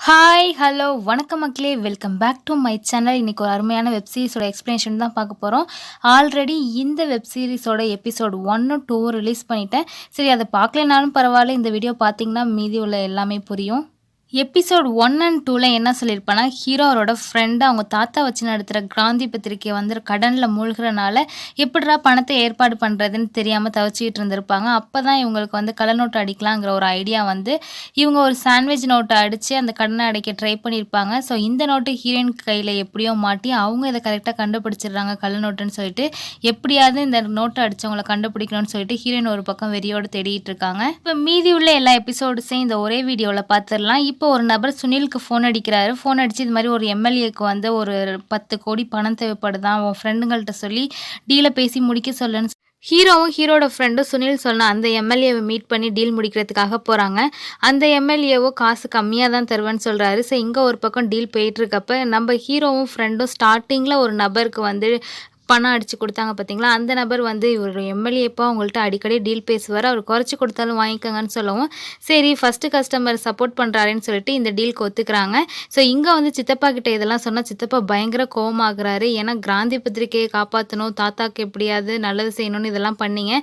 Hi, hello, வணக்கம் மக்களே! Welcome back to my channel. இன்னைக்கு ஒரு அருமையான வெப் சீரிஸோட எக்ஸ்ப்ளனேஷன் தான் பார்க்க போறோம். ஆல்ரெடி இந்த வெப் சீரிஸோட எபிசோட் 1, 2 ரிலீஸ் பண்ணிட்டேன். சரி அத பார்க்கலைனாலும் பரவாயில்ல. இந்த வீடியோ பார்த்தீங்கன்னா மீதி உள்ள எல்லாமே புரியும். எபிசோட் 1 அண்ட் 2ல என்ன சொல்லியிருப்பேன்னா, ஹீரோ அவரோட ஃப்ரெண்டு அவங்க தாத்தா வச்சு நடத்துகிற கிராந்தி பத்திரிக்கை வந்து கடனில் மூழ்கிறனால எப்படிடா பணத்தை ஏற்பாடு பண்ணுறதுன்னு தெரியாமல் தவிச்சிக்கிட்டு இருந்திருப்பாங்க. அப்போ தான் இவங்களுக்கு வந்து கள்ள நோட்டு அடிக்கலாங்கிற ஒரு ஐடியா வந்து இவங்க ஒரு சாண்ட்விச் நோட்டை அடித்து அந்த கடனை அடைக்க ட்ரை பண்ணியிருப்பாங்க. ஸோ இந்த நோட்டு ஹீரோயின் கையில் எப்படியோ மாட்டி அவங்க இதை கரெக்டாக கண்டுபிடிச்சிடுறாங்க கள்ள நோட்டுன்னு சொல்லிட்டு. எப்படியாவது இந்த நோட்டை அடித்தவங்களை கண்டுபிடிக்கணும்னு சொல்லிட்டு ஹீரோயின் ஒரு பக்கம் வெறியோடு தேடிட்டு இருக்காங்க. இப்போ மீதி உள்ள எல்லா எபிசோட்ஸையும் இந்த ஒரே வீடியோவில் பார்த்துடலாம். இப்போ ஒரு நபர் சுனிலுக்கு ஃபோன் அடிக்கிறாரு. ஃபோன் அடித்து இது மாதிரி ஒரு எம்எல்ஏக்கு வந்து ஒரு 10 கோடி பணம் தேவைப்படுதான், உன் ஃப்ரெண்டுங்கள்கிட்ட சொல்லி டீலை பேசி முடிக்க சொல்லுன்னு ஹீரோவும் ஹீரோட ஃப்ரெண்டும் சுனில் சொன்ன அந்த எம்எல்ஏவை மீட் பண்ணி டீல் முடிக்கிறதுக்காக போகிறாங்க. அந்த எம்எல்ஏவோ காசு கம்மியாக தான் தருவேன்னு சொல்கிறாரு. ஸோ இங்கே ஒரு பக்கம் டீல் போயிட்டுருக்கப்ப நம்ம ஹீரோவும் ஃப்ரெண்டும் ஸ்டார்டிங்கில் ஒரு நபருக்கு வந்து பணம் அடித்து கொடுத்தாங்க பார்த்தீங்களா, அந்த நபர் வந்து இவர் எம்எல்ஏப்பா அவங்கள்ட்ட அடிக்கடி டீல் பேசுவார், அவர் குறைச்சி கொடுத்தாலும் வாங்கிக்கோங்கன்னு சொல்லவும், சரி ஃபஸ்ட்டு கஸ்டமர் சப்போர்ட் பண்ணுறாருன்னு சொல்லிட்டு இந்த டீலுக்கு ஒத்துக்கிறாங்க. ஸோ இங்கே வந்து சித்தப்பா கிட்ட இதெல்லாம் சொன்னால் சித்தப்பா பயங்கர கோவமாகறாரு. ஏன்னா கிராந்தி பத்திரிகையை காப்பாற்றணும், தாத்தாக்கு எப்படியாவது நல்லது செய்யணும்னு இதெல்லாம் பண்ணீங்க,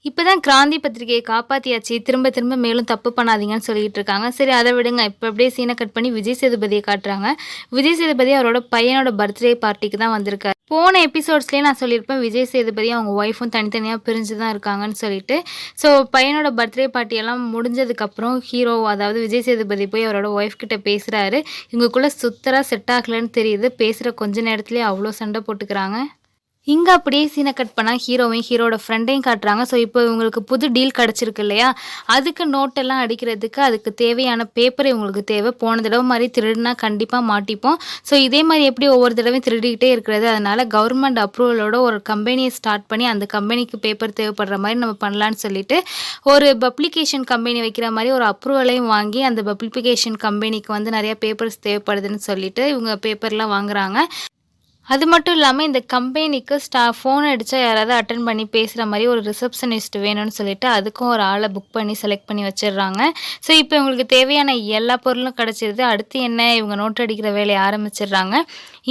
இப்போ தான் கிராந்தி பத்திரிகையை காப்பாற்றியாச்சு, திரும்ப திரும்ப மேலும் தப்பு பண்ணாதீங்கன்னு சொல்லிட்டு இருக்காங்க. சரி அதை விடுங்க. இப்போ அப்படியே சீனை கட் பண்ணி விஜய் சேதுபதியை காட்டுறாங்க. விஜய் சேதுபதி அவரோட பையனோட பர்த்டே பார்ட்டிக்கு தான் வந்திருக்காரு. போன எபிசோட்ஸ்லேயே நான் சொல்லியிருப்பேன் விஜய் சேதுபதி அவங்க ஒய்ஃபும் தனித்தனியாக பிரிஞ்சு தான் இருக்காங்கன்னு சொல்லிட்டு. ஸோ பையனோட பர்த்டே பார்ட்டியெல்லாம் முடிஞ்சதுக்கப்புறம் ஹீரோ அதாவது விஜய் சேதுபதி போய் அவரோட ஒய்ஃப் கிட்ட பேசுகிறாரு. இவங்களுக்குள்ளே சுத்தராக செட் ஆகலைன்னு தெரியுது. பேசுகிற கொஞ்ச நேரத்துலேயே அவ்வளோ சண்டை போட்டுக்கிறாங்க. இங்கே அப்படியே சீனை கட் பண்ணால் ஹீரோவையும் ஹீரோட ஃப்ரெண்டையும் காட்டுறாங்க. ஸோ இப்போ இவங்களுக்கு புது டீல் கிடச்சிருக்கு இல்லையா, அதுக்கு நோட்டெல்லாம் அடிக்கிறதுக்கு அதுக்கு தேவையான பேப்பர் இவங்களுக்கு தேவை. போன தடவை மாதிரி திருடுனா கண்டிப்பாக மாட்டிப்போம். ஸோ இதே மாதிரி எப்படி ஒவ்வொரு தடவையும் திருடிக்கிட்டே இருக்கிறது, அதனால் கவர்மெண்ட் அப்ரூவலோட ஒரு கம்பெனியை ஸ்டார்ட் பண்ணி அந்த கம்பெனிக்கு பேப்பர் தேவைப்படுற மாதிரி நம்ம பண்ணலான்னு சொல்லிட்டு ஒரு பப்ளிகேஷன் கம்பெனி வைக்கிற மாதிரி ஒரு அப்ரூவலையும் வாங்கி அந்த பப்ளிகேஷன் கம்பெனிக்கு வந்து நிறையா பேப்பர்ஸ் தேவைப்படுதுன்னு சொல்லிட்டு இவங்க பேப்பர்லாம் வாங்குறாங்க. அது மட்டும் இல்லாமல் இந்த கம்பெனிக்கு ஃபோன் அடித்தா யாராவது அட்டன் பண்ணி பேசுகிற மாதிரி ஒரு ரிசப்ஷனிஸ்ட் வேணும்னு சொல்லிட்டு அதுக்கும் ஒரு ஆளை புக் பண்ணி செலக்ட் பண்ணி வச்சிடுறாங்க. ஸோ இப்போ இவங்களுக்கு தேவையான எல்லா பொருளும் கிடச்சிருது. அடுத்து என்ன, இவங்க நோட் அடிக்கிற வேலையை ஆரம்பிச்சிடுறாங்க.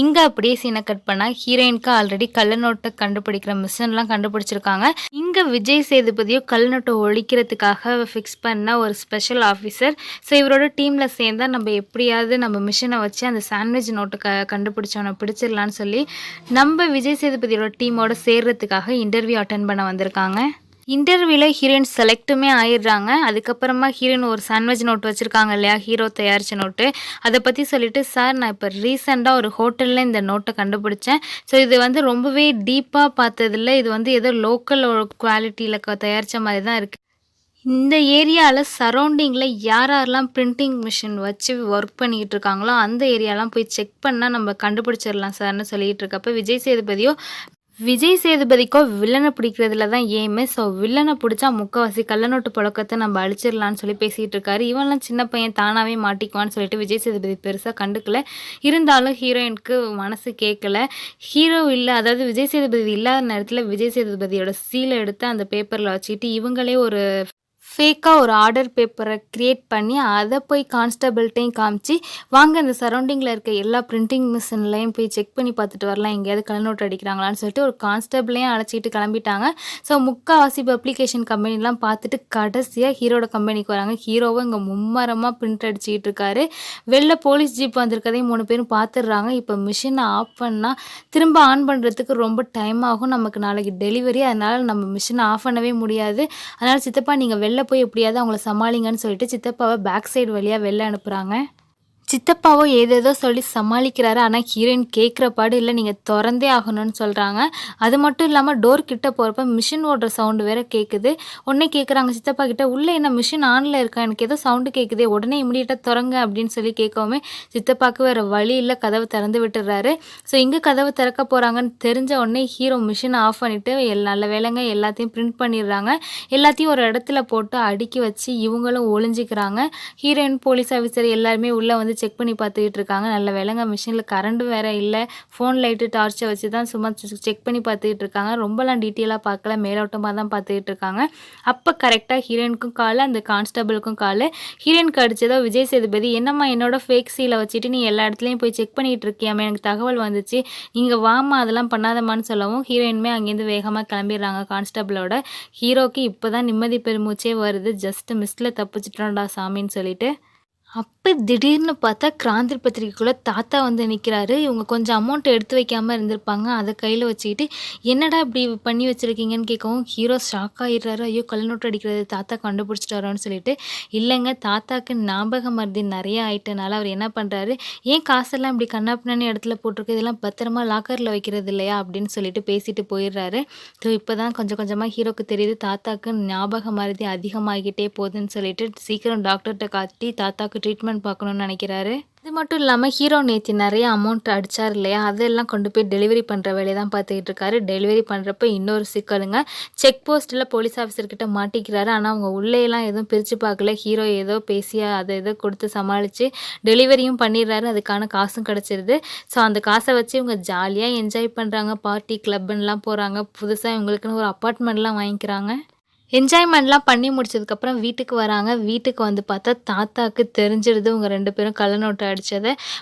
இங்கே அப்படியே சீனை கட் பண்ணால் ஹீரோயினுக்கு ஆல்ரெடி கள்ள நோட்டை கண்டுபிடிக்கிற மிஷின்லாம் கண்டுபிடிச்சிருக்காங்க. இங்கே விஜய் சேதுபதியோ கள்ள நோட்டை ஒழிக்கிறதுக்காக ஃபிக்ஸ் பண்ண ஒரு ஸ்பெஷல் ஆஃபீஸர். ஸோ இவரோட டீமில் சேர்ந்தால் நம்ம எப்படியாவது நம்ம மிஷினை வச்சு அந்த சாண்ட்விச் நோட்டை கண்டுபிடிச்சவனை பிடிச்சிடலான்னு சொல்லி நம்ம விஜய் சேதுபதியோட டீமோட சேர்றதுக்காக இன்டர்வியூ அட்டன் பண்ண வந்திருக்காங்க. இன்டர்வியூவில் ஹீரோயின் செலக்ட்டுமே ஆயிடுறாங்க. அதுக்கப்புறமா ஹீரோயின் ஒரு சாண்ட்விச் நோட் வச்சுருக்காங்க இல்லையா, ஹீரோ தயாரித்த நோட்டு, அதை பற்றி சொல்லிவிட்டு, சார் நான் இப்போ ரீசெண்டாக ஒரு ஹோட்டலில் இந்த நோட்டை கண்டுபிடிச்சேன். ஸோ இது வந்து ரொம்பவே டீப்பாக பார்த்ததில்ல, இது வந்து ஏதோ லோக்கல் குவாலிட்டியில் தயாரித்த மாதிரி தான் இருக்குது. இந்த ஏரியாவில் சரௌண்டிங்கில் யாரெல்லாம் பிரிண்டிங் மிஷின் வச்சு ஒர்க் பண்ணிக்கிட்டு இருக்காங்களோ அந்த ஏரியாலாம் போய் செக் பண்ணால் நம்ம கண்டுபிடிச்சிடலாம் சார்னு சொல்லிகிட்டு இருக்கப்போ விஜய் சேதுபதிக்கோ வில்லனை பிடிக்கிறதுல தான் எய்மு. ஸோ வில்லனை பிடிச்சா முக்கவாசி கள்ளநோட்டு புழக்கத்தை நம்ம அழிச்சிடலான்னு சொல்லி பேசிகிட்டு இருக்காரு. இவன்லாம் சின்ன பையன் தானாகவே மாட்டிக்குவான்னு சொல்லிட்டு விஜய் சேதுபதி பெருசாக கண்டுக்கல. இருந்தாலும் ஹீரோயினுக்கு மனசு கேட்கல. ஹீரோ இல்லை, அதாவது விஜய் சேதுபதி இல்லாத நேரத்தில் விஜய் சேதுபதியோட சீலை எடுத்து அந்த பேப்பரில் வச்சுக்கிட்டு இவங்களே ஒரு ஃபேக்காக ஒரு ஆர்டர் பேப்பரை க்ரியேட் பண்ணி அதை போய் கான்ஸ்டபிள்கிட்டையும் காமிச்சு, வாங்க இந்த சரௌண்டிங்கில் இருக்க எல்லா பிரிண்டிங் மிஷின்லையும் போய் செக் பண்ணி பார்த்துட்டு வரலாம், எங்கேயாவது கள்ள நோட்டு அடிக்கிறாங்களான்னு சொல்லிட்டு ஒரு கான்ஸ்டபிளையும் அழைச்சிட்டு கிளம்பிட்டாங்க. ஸோ முக்கால்வாசி பப்ளிகேஷன் கம்பெனிலாம் பார்த்துட்டு கடைசியாக ஹீரோட கம்பெனிக்கு வராங்க. ஹீரோவும் இங்கே மும்மரமாக பிரிண்ட் அடிச்சுக்கிட்டு இருக்காரு. வெளில போலீஸ் ஜீப் வந்திருக்கதையும் 3 பேரும் பார்த்துடுறாங்க. இப்போ மிஷினை ஆஃப் பண்ணால் திரும்ப ஆன் பண்ணுறதுக்கு ரொம்ப டைம் ஆகும், நமக்கு நாளைக்கு டெலிவரி, அதனால் நம்ம மிஷினை ஆஃப் பண்ணவே முடியாது. அதனால் சித்தப்பா நீங்கள் வெளில போய் எப்படியாவது அவங்கள சமாளிங்கன்னு சொல்லிட்டு சித்தப்பாவை பேக் சைடு வழியாக வெளில அனுப்புகிறாங்க. சித்தப்பாவோ ஏதேதோ சொல்லி சமாளிக்கிறாரு. ஆனால் ஹீரோயின் கேட்குற பாடு இல்லை, நீங்கள் திறந்தே ஆகணும்னு சொல்கிறாங்க. அது மட்டும் இல்லாமல் டோர் கிட்ட போகிறப்ப மிஷின் ஓடுற சவுண்டு வேறு கேட்குது. உடனே கேட்குறாங்க சித்தப்பா கிட்ட, உள்ளே என்ன மிஷின் ஆனில் இருக்கா, எனக்கு ஏதோ சவுண்டு கேட்குதே, உடனே இமிடியேட்டாக திறங்க அப்படின்னு சொல்லி கேட்கவுமே சித்தப்பாவுக்கு வேறு வழி இல்லை, கதவை திறந்து விட்டுறாரு. ஸோ இங்கே கதவை திறக்க போகிறாங்கன்னு தெரிஞ்ச உடனே ஹீரோ மிஷினை ஆஃப் பண்ணிவிட்டு நல்ல வேலைங்க எல்லாத்தையும் பிரிண்ட் பண்ணிடுறாங்க. எல்லாத்தையும் ஒரு இடத்துல போட்டு அடுக்கி வச்சு இவங்களும் ஒளிஞ்சிக்கிறாங்க. ஹீரோயின் போலீஸ் ஆஃபீஸர் எல்லாருமே உள்ளே வந்து செக் பண்ணி பார்த்துக்கிட்டு இருக்காங்க. நல்ல வேளைங்க மிஷினில் கரண்ட்டும் வேற இல்ல. ஃபோன் லைட்டு டார்ச்சை வச்சு தான் சும்மா செக் பண்ணி பார்த்துக்கிட்டு இருக்காங்க. ரொம்பலாம் டீட்டெயிலாக பார்க்கல, மேலோட்டமாக தான் பார்த்துக்கிட்டு இருக்காங்க. அப்போ கரெக்டாக ஹீரோயினுக்கும் கால், அந்த கான்ஸ்டபிளுக்கும் கால். ஹீரோயினுக்கு அடிச்சதோ விஜய் சேதுபதி, என்னம்மா என்னோட ஃபேக் சீலை வச்சுட்டு நீ எல்லா இடத்துலையும் போய் செக் பண்ணிகிட்டு இருக்கியாமே, எனக்கு தகவல் வந்துச்சு, நீங்கள் வாமா அதெல்லாம் பண்ணாதம்மான்னு சொல்லவும் ஹீரோயினுமே அங்கேருந்து வேகமாக கிளம்பிடுறாங்க கான்ஸ்டபிளோட. ஹீரோக்கு இப்போ தான் நிம்மதி பெருமூச்சே வருது. ஜஸ்ட் மிஸ்டில் தப்பிச்சிட்டோம்டா சாமின்னு சொல்லிட்டு. அப்போ திடீர்னு பார்த்தா கிராந்தி பத்திரிக்கைக்குள்ளே தாத்தா வந்து நிற்கிறாரு. இவங்க கொஞ்சம் அமௌண்ட் எடுத்து வைக்காமல் இருந்திருப்பாங்க. அதை கையில் வச்சுக்கிட்டு என்னடா இப்படி பண்ணி வச்சுருக்கீங்கன்னு கேட்கவும் ஹீரோ ஷாக் ஆகிடுறாரு. ஐயோ கள்ளநோட்டு அடிக்கிறது தாத்தா கண்டுபிடிச்சிட்டாரோன்னு சொல்லிட்டு. இல்லைங்க, தாத்தாக்கு ஞாபக மருதி நிறைய ஆயிட்டனால அவர் என்ன பண்ணுறாரு, ஏன் காசெல்லாம் இப்படி கண்ணாப்பின்னு இடத்துல போட்டிருக்கு, இதெல்லாம் பத்திரமா லாக்கரில் வைக்கிறது இல்லையா அப்படின்னு சொல்லிட்டு பேசிட்டு போயிடுறாரு. ஸோ இப்போ தான் கொஞ்சம் கொஞ்சமாக ஹீரோக்கு தெரியுது தாத்தாக்கு ஞாபக மருதி அதிகமாகிக்கிட்டே போகுதுன்னு சொல்லிட்டு சீக்கிரம் டாக்டர்கிட்ட காட்டி தாத்தாக்கு ட்ரீட்மெண்ட் பார்க்கணும்னு நினைக்கிறாரு. இது மட்டும் இல்லாமல் ஹீரோ நேற்று நிறைய அமௌண்ட் அடித்தார் இல்லையா, அதெல்லாம் கொண்டு போய் டெலிவரி பண்ணுற வேலையை தான் பார்த்துக்கிட்டு இருக்காரு. டெலிவரி பண்ணுறப்ப இன்னொரு சிக்கலுங்க, செக் போஸ்ட்டில் போலீஸ் ஆஃபீஸர்கிட்ட மாட்டிக்கிறாரு. ஆனால் அவங்க உள்ளேலாம் எதுவும் பிரித்து பார்க்கல. ஹீரோ ஏதோ பேசி அதை ஏதோ கொடுத்து சமாளித்து டெலிவரியும் பண்ணிடுறாரு. அதுக்கான காசும் கிடச்சிருது. ஸோ அந்த காசை வச்சு இவங்க ஜாலியாக என்ஜாய் பண்ணுறாங்க. பார்ட்டி கிளப்புன்னெலாம் போகிறாங்க. புதுசாக இவங்களுக்குன்னு ஒரு அப்பார்ட்மெண்ட்லாம் வாங்கிக்கிறாங்க. என்ஜாய்மெண்ட்லாம் பண்ணி முடிச்சதுக்கப்புறம் வீட்டுக்கு வராங்க. வீட்டுக்கு வந்து பார்த்தா தாத்தாக்கு தெரிஞ்சிடுது இவங்க 2 பேரும் கள்ளநோட்டு அடித்ததை.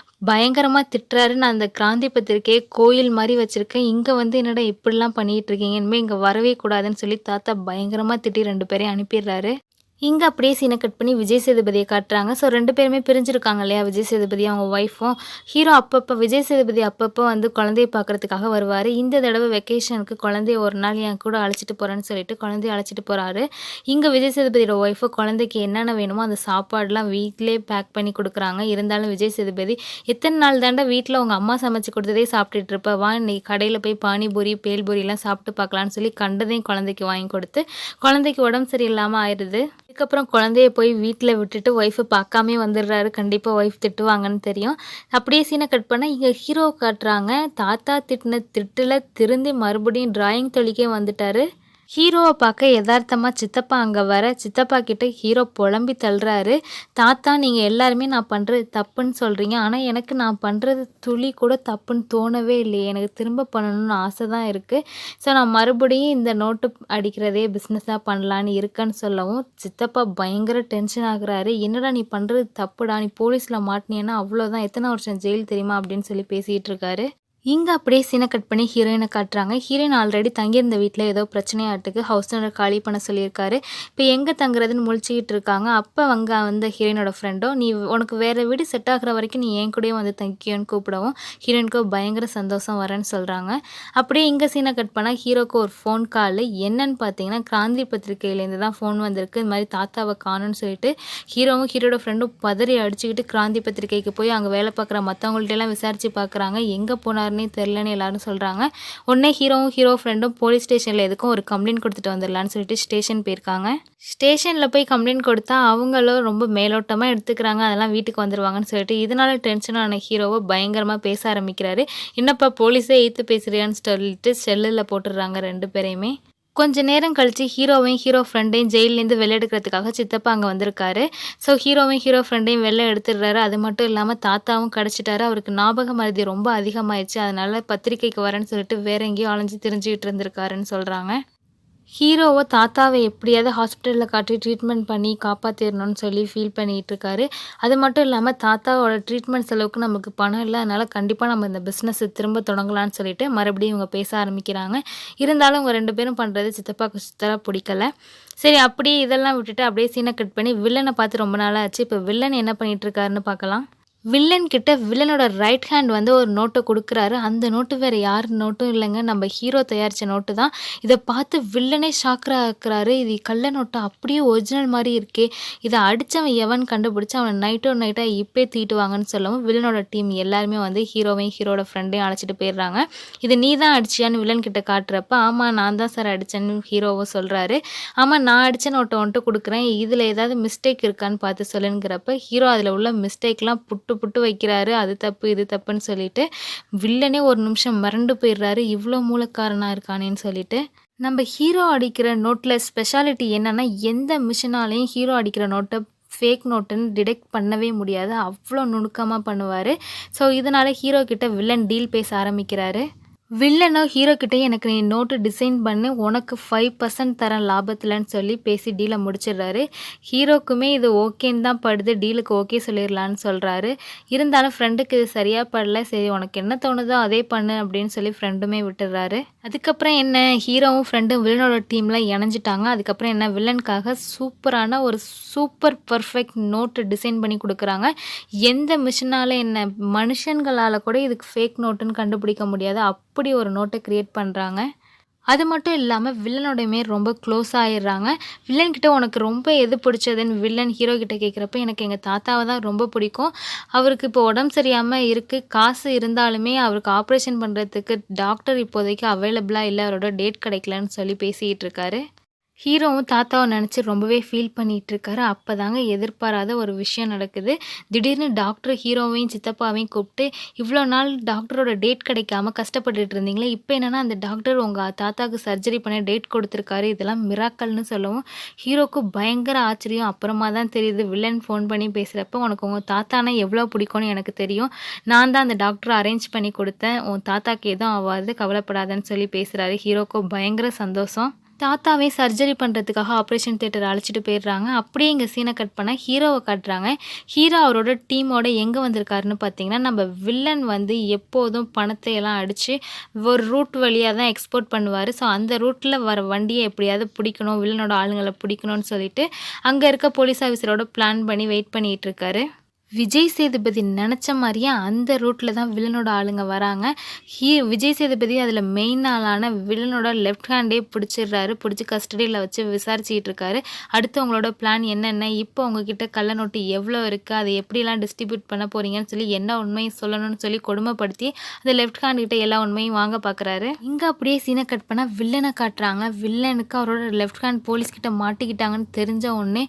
பயங்கரமாக திட்டுறாரு. நான் அந்த கிராந்தி பத்திரிக்கையை கோயில் மாதிரி வச்சுருக்கேன், இங்கே வந்து என்னடா இப்படிலாம் பண்ணிகிட்டு இருக்கீங்க, இனிமேல் இங்கே வரவே கூடாதுன்னு சொல்லி தாத்தா பயங்கரமாக திட்டி 2 பேரையும் அனுப்பிடுறாரு. இங்கே அப்படியே சீனை கட் பண்ணி விஜய் சேதுபதியை காட்டுறாங்க. ஸோ 2 பேருமே பிரிஞ்சிருக்காங்க இல்லையா, விஜய் சேதுபதி அவங்க ஒய்ஃபும். ஹீரோ அப்பப்போ விஜய் சேதுபதி அப்பப்போ வந்து குழந்தைய பார்க்குறதுக்காக வருவார். இந்த தடவை வெக்கேஷனுக்கு குழந்தைய ஒரு நாள் என் கூட அழைச்சிட்டு போகிறேன்னு சொல்லிட்டு குழந்தைய அழைச்சிட்டு போகிறாரு. இங்கே விஜய் சேதுபதியோட ஒய்ஃபு குழந்தைக்கு என்னென்ன வேணுமோ அந்த சாப்பாடுலாம் வீட்டிலே பேக் பண்ணி கொடுக்குறாங்க. இருந்தாலும் விஜய் சேதுபதி, எத்தனை நாள் தாண்டா வீட்டில் உங்கள் அம்மா சமைச்சு கொடுத்ததே சாப்பிட்டுட்டு இருப்ப, வா இன்னைக்கு கடையில் போய் பானிபூரி பேல்பூரிலாம் சாப்பிட்டு பார்க்கலான்னு சொல்லி கண்டதையும் குழந்தைக்கு வாங்கி கொடுத்து குழந்தைக்கு உடம்பு சரியில்லாமல் ஆயிடுது. அதுக்கப்புறம் குழந்தைய போய் வீட்டில் விட்டுட்டு ஒய்ஃபை பார்க்காமே வந்துடுறாரு. கண்டிப்பாக ஒய்ஃப் திட்டுவாங்கன்னு தெரியும். அப்படியே சீனை கட் பண்ணால் இங்கே ஹீரோ காட்டுறாங்க. தாத்தா திட்டின திட்டில் திருந்தி மறுபடியும் டிராயிங் தொழிக்கே வந்துட்டார். ஹீரோவை பார்க்க யதார்த்தமாக சித்தப்பா அங்கே வர சித்தப்பா கிட்ட ஹீரோ புலம்பி தள்ளுறாரு. தாத்தா, நீங்கள் எல்லாருமே நான் பண்ணுறது தப்புன்னு சொல்கிறீங்க, ஆனால் எனக்கு நான் பண்ணுறது துளி கூட தப்புன்னு தோணவே இல்லையே, எனக்கு திரும்ப பண்ணணும்னு ஆசை தான் இருக்குது. ஸோ நான் மறுபடியும் இந்த நோட்டு அடிக்கிறதே பிஸ்னஸாக பண்ணலான்னு இருக்கேன்னு சொல்லவும் சித்தப்பா பயங்கர டென்ஷன் ஆகுறாரு. என்னடா நீ பண்ணுறது தப்புடா, நீ போலீஸில் மாட்டினேன்னா அவ்வளோதான், எத்தனை வருஷம் ஜெயில் தெரியுமா அப்படின்னு சொல்லி பேசிகிட்டு இருக்காரு. இங்கே அப்படியே சீனை கட் பண்ணி ஹீரோயினை காட்டுறாங்க. ஹீரோயின் ஆல்ரெடி தங்கியிருந்த வீட்டில் ஏதோ பிரச்சனையாட்டுக்கு ஹவுஸ் ஓனர் காலி பண்ண சொல்லியிருக்காரு. இப்போ எங்கே தங்குறதுன்னு முழிச்சிக்கிட்டு இருக்காங்க. அப்போ அங்கே வந்த ஹீரோயினோட ஃப்ரெண்டோ, நீ உனக்கு வேறு வீடு செட் ஆகிற வரைக்கும் நீ என் கூடயே வந்து தங்கியோன்னு கூப்பிடவும் ஹீரோயினுக்கு பயங்கர சந்தோஷம் வரேன்னு சொல்கிறாங்க. அப்படியே இங்கே சீனை கட் பண்ணால் ஹீரோக்கு ஒரு ஃபோன் கால். என்னன்னு பார்த்தீங்கன்னா கிராந்தி பத்திரிகையிலேருந்து தான் ஃபோன் வந்திருக்கு. இது மாதிரி தாத்தாவை காணும்னு சொல்லிட்டு ஹீரோவும் ஹீரோட ஃப்ரெண்டும் பதறி அடிச்சுக்கிட்டு கிராந்தி பத்திரிகைக்கு போய் அங்கே வேலை பார்க்குற மற்றவங்கள்ட்டெல்லாம் விசாரித்து பார்க்குறாங்க. எங்கே போனார் தெரியலன்னு எல்லாரும் சொல்கிறாங்க. உடனே ஹீரோவும் ஹீரோ ஃப்ரெண்டும் போலீஸ் ஸ்டேஷனில் எதுக்கும் ஒரு கம்ப்ளைண்ட் கொடுத்துட்டு வந்துடலான்னு சொல்லிட்டு ஸ்டேஷன் போயிருக்காங்க. ஸ்டேஷனில் போய் கம்ப்ளைண்ட் கொடுத்தா அவங்களும் ரொம்ப மேலோட்டமாக எடுத்துக்கிறாங்க. அதெல்லாம் வீட்டுக்கு வந்துடுவாங்கன்னு சொல்லிட்டு இதனால டென்ஷனான ஹீரோவை பயங்கரமாக பேச ஆரம்பிக்கிறாரு. என்னப்பா போலீஸே எய்த்து பேசுறியான்னு சொல்லிட்டு செல்லில் போட்டுடுறாங்க 2 பேரையுமே. கொஞ்ச நேரம் கழித்து ஹீரோவையும் ஹீரோ ஃப்ரெண்டையும் ஜெயிலேருந்து வெளில எடுக்கிறதுக்காக சித்தப்பா அங்கே வந்திருக்காரு. ஸோ ஹீரோவையும் ஹீரோ ஃப்ரெண்டையும் வெளில எடுத்துடுறாரு. அது மட்டும் இல்லாமல் தாத்தாவும் கிடச்சிட்டாரு. அவருக்கு ஞாபக மருதி ரொம்ப அதிகமாகிடுச்சு, அதனால பத்திரிக்கைக்கு வரேன்னு சொல்லிட்டு வேற எங்கேயும் அலைஞ்சு திரிஞ்சுக்கிட்டு இருந்திருக்காருன்னு சொல்கிறாங்க. ஹீரோவை தாத்தாவை எப்படியாவது ஹாஸ்பிட்டலில் காட்டி ட்ரீட்மெண்ட் பண்ணி காப்பாற்றிடணும்னு சொல்லி ஃபீல் பண்ணிகிட்டு இருக்காரு. அது மட்டும் இல்லாமல் தாத்தாவோட ட்ரீட்மெண்ட் செலவுக்கு நமக்கு பணம் இல்லை, அதனால் கண்டிப்பாக நம்ம இந்த பிஸ்னஸை திரும்ப தொடங்கலான்னு சொல்லிட்டு மறுபடியும் இவங்க பேச ஆரம்பிக்கிறாங்க. இருந்தாலும் இவங்க 2 பேரும் பண்ணுறது சித்தப்பாவுக்கு சுத்தராக பிடிக்கல. சரி, அப்படியே இதெல்லாம் விட்டுட்டு அப்படியே சீனை கட் பண்ணி வில்லனை பார்த்து ரொம்ப நாளாக ஆச்சு. இப்போ வில்லன் என்ன பண்ணிகிட்டு இருக்காருன்னு பார்க்கலாம். வில்லன் கிட்ட வில்லனோட ரைட் ஹேண்ட் வந்து ஒரு நோட்டை கொடுக்குறாரு. அந்த நோட்டு வேறு யார் நோட்டும் இல்லைங்க, நம்ம ஹீரோ தயாரித்த நோட்டு தான். இதை பார்த்து வில்லனே ஷாக்கராக்குறாரு. இது கள்ள நோட்டு, அப்படியே ஒரிஜினல் மாதிரி இருக்கே, இதை அடித்தவன் எவன் கண்டுபிடிச்சி அவனை நைட்டாக இப்போ தீட்டுவாங்கன்னு சொல்லவும் வில்லனோட டீம் எல்லாருமே வந்து ஹீரோவையும் ஹீரோட ஃப்ரெண்டையும் அழைச்சிட்டு போயிடுறாங்க. இது நீ தான் அடிச்சியான்னு வில்லன் கிட்ட காட்டுறப்ப, ஆமாம் நான் தான் சார் அடித்தேன்னு ஹீரோவை சொல்கிறாரு. ஆமாம், நான் அடித்த நோட்டை வந்துட்டு கொடுக்குறேன், இதில் ஏதாவது மிஸ்டேக் இருக்கான்னு பார்த்து சொல்லுங்கிறப்ப ஹீரோ அதில் உள்ள மிஸ்டேக்லாம் புட்டு வைக்கிறாரு. அது தப்பு இது தப்புன்னு சொல்லிட்டு வில்லனே ஒரு நிமிஷம் மறண்டு போயிடுறாரு, இவ்வளோ மூலக்காரனாக இருக்கானேன்னு சொல்லிட்டு. நம்ம ஹீரோ அடிக்கிற நோட்டில் ஸ்பெஷாலிட்டி என்னன்னா, எந்த மிஷினாலையும் ஹீரோ அடிக்கிற நோட்டை ஃபேக் நோட்டுன்னு டிடெக்ட் பண்ணவே முடியாது. அவ்வளோ நுணுக்கமா பண்ணுவாரு. ஸோ இதனால ஹீரோ கிட்ட வில்லன் டீல் பேச ஆரம்பிக்கிறாரு. வில்லனோ ஹீரோ கிட்ட எனக்கு நீ நோட்டு டிசைன் பண்ணு உனக்கு 5% தரேன் லாபத்துலன்னு சொல்லி பேசி டீலை முடிச்சிடுறாரு. ஹீரோக்குமே இது ஓகேன்னு தான் படுது. டீலுக்கு ஓகே சொல்லிடலான்னு சொல்கிறாரு. இருந்தாலும் ஃப்ரெண்டுக்கு இது சரியாக படல. சரி உனக்கு என்ன தோணுதோ அதே பண்ணு அப்படின்னு சொல்லி ஃப்ரெண்டுமே விட்டுடுறாரு. அதுக்கப்புறம் என்ன ஹீரோவும் ஃப்ரெண்டும் வில்லனோட டீமில் இணைஞ்சிட்டாங்க. அதுக்கப்புறம் என்ன வில்லனுக்காக சூப்பரான ஒரு சூப்பர் பர்ஃபெக்ட் நோட்டு டிசைன் பண்ணி கொடுக்குறாங்க. எந்த மிஷினால் என்ன மனுஷங்களால் கூட இதுக்கு ஃபேக் நோட்டுன்னு கண்டுபிடிக்க முடியாது. அப்படி ஒரு நோட்டை கிரியேட் பண்ணுறாங்க. அது மட்டும் இல்லாமல் வில்லனோடையுமே ரொம்ப க்ளோஸ் ஆயிடுறாங்க. வில்லன்கிட்ட உனக்கு ரொம்ப எது பிடிச்சதுன்னு வில்லன் ஹீரோ கிட்ட கேட்குறப்ப எனக்கு எங்கள் தாத்தாவை தான் ரொம்ப பிடிக்கும். அவருக்கு இப்போ உடம்பு சரியாமல் இருக்குது. காசு இருந்தாலுமே அவருக்கு ஆப்ரேஷன் பண்ணுறதுக்கு டாக்டர் இப்போதைக்கு அவைலபிளாக இல்லை. அவரோட டேட் கிடைக்கலன்னு சொல்லி பேசிக்கிட்டு இருக்காரு. ஹீரோவும் தாத்தாவை நினச்சி ரொம்பவே ஃபீல் பண்ணிகிட்ருக்காரு. அப்போ தாங்க எதிர்பாராத ஒரு விஷயம் நடக்குது. திடீர்னு டாக்டர் ஹீரோவையும் சித்தப்பாவையும் கூப்பிட்டு, இவ்வளோ நாள் டாக்டரோட டேட் கிடைக்காம கஷ்டப்பட்டுட்டு இருந்தீங்களே, இப்போ என்னென்னா அந்த டாக்டர் உங்கள் தாத்தாவுக்கு சர்ஜரி பண்ண டேட் கொடுத்துருக்காரு. இதெல்லாம் மிராக்கல்னு சொல்லவும் ஹீரோவுக்கு பயங்கர ஆச்சரியம். அப்புறமா தான் தெரியுது வில்லன் ஃபோன் பண்ணி பேசுகிறப்ப, உனக்கு உங்கள் தாத்தானா எவ்வளோ பிடிக்கும்னு எனக்கு தெரியும். நான் தான் அந்த டாக்டரை அரேஞ்ச் பண்ணி கொடுத்தேன். உன் தாத்தாக்கு எதுவும் ஆகாது கவலைப்படாதன்னு சொல்லி பேசுகிறாரு. ஹீரோவுக்கு பயங்கர சந்தோஷம். தாத்தாவே சர்ஜரி பண்ணுறதுக்காக ஆப்ரேஷன் தியேட்டர் அழைச்சிட்டு போயிடுறாங்க. அப்படியே இங்கே சீனை கட் பண்ணால் ஹீரோவை காட்டுறாங்க. ஹீரோ அவரோட டீமோட எங்கே வந்திருக்காருன்னு பார்த்தீங்கன்னா, நம்ம வில்லன் வந்து எப்போதும் பணத்தை எல்லாம் அடித்து ஒரு ரூட் வழியாக தான் எக்ஸ்போர்ட் பண்ணுவார். ஸோ அந்த ரூட்டில் வர வண்டியை எப்படியாவது பிடிக்கணும், வில்லனோட ஆளுங்களை பிடிக்கணும்னு சொல்லிட்டு அங்கே இருக்க போலீஸ் ஆஃபீஸரோட பிளான் பண்ணி வெயிட் பண்ணிகிட்டு இருக்காரு. விஜய் சேதுபதி நினச்ச மாதிரியே அந்த ரூட்டில் தான் வில்லனோட ஆளுங்க வராங்க. விஜய் சேதுபதி அதில் மெயின் ஆளான வில்லனோட லெஃப்ட் ஹேண்டே பிடிச்சிடுறாரு. பிடிச்சி கஸ்டடியில் வச்சு விசாரிச்சுக்கிட்டு இருக்காரு. அடுத்து உங்களோட பிளான் என்னென்ன, இப்போ உங்ககிட்ட கள்ள நோட்டு எவ்வளோ இருக்குது, அதை எப்படிலாம் டிஸ்ட்ரிபியூட் பண்ண போகிறீங்கன்னு சொல்லி என்ன உண்மையும் சொல்லணும்னு சொல்லி கொடுமைப்படுத்தி அந்த லெஃப்ட் ஹேண்ட் கிட்ட எல்லா உண்மையும் வாங்க பார்க்குறாரு. இங்கே அப்படியே சீனை கட் பண்ணால் வில்லனை காட்டுறாங்க. வில்லனுக்கு அவரோட லெஃப்ட் ஹேண்ட் போலீஸ்கிட்ட மாட்டிக்கிட்டாங்கன்னு தெரிஞ்ச உடனே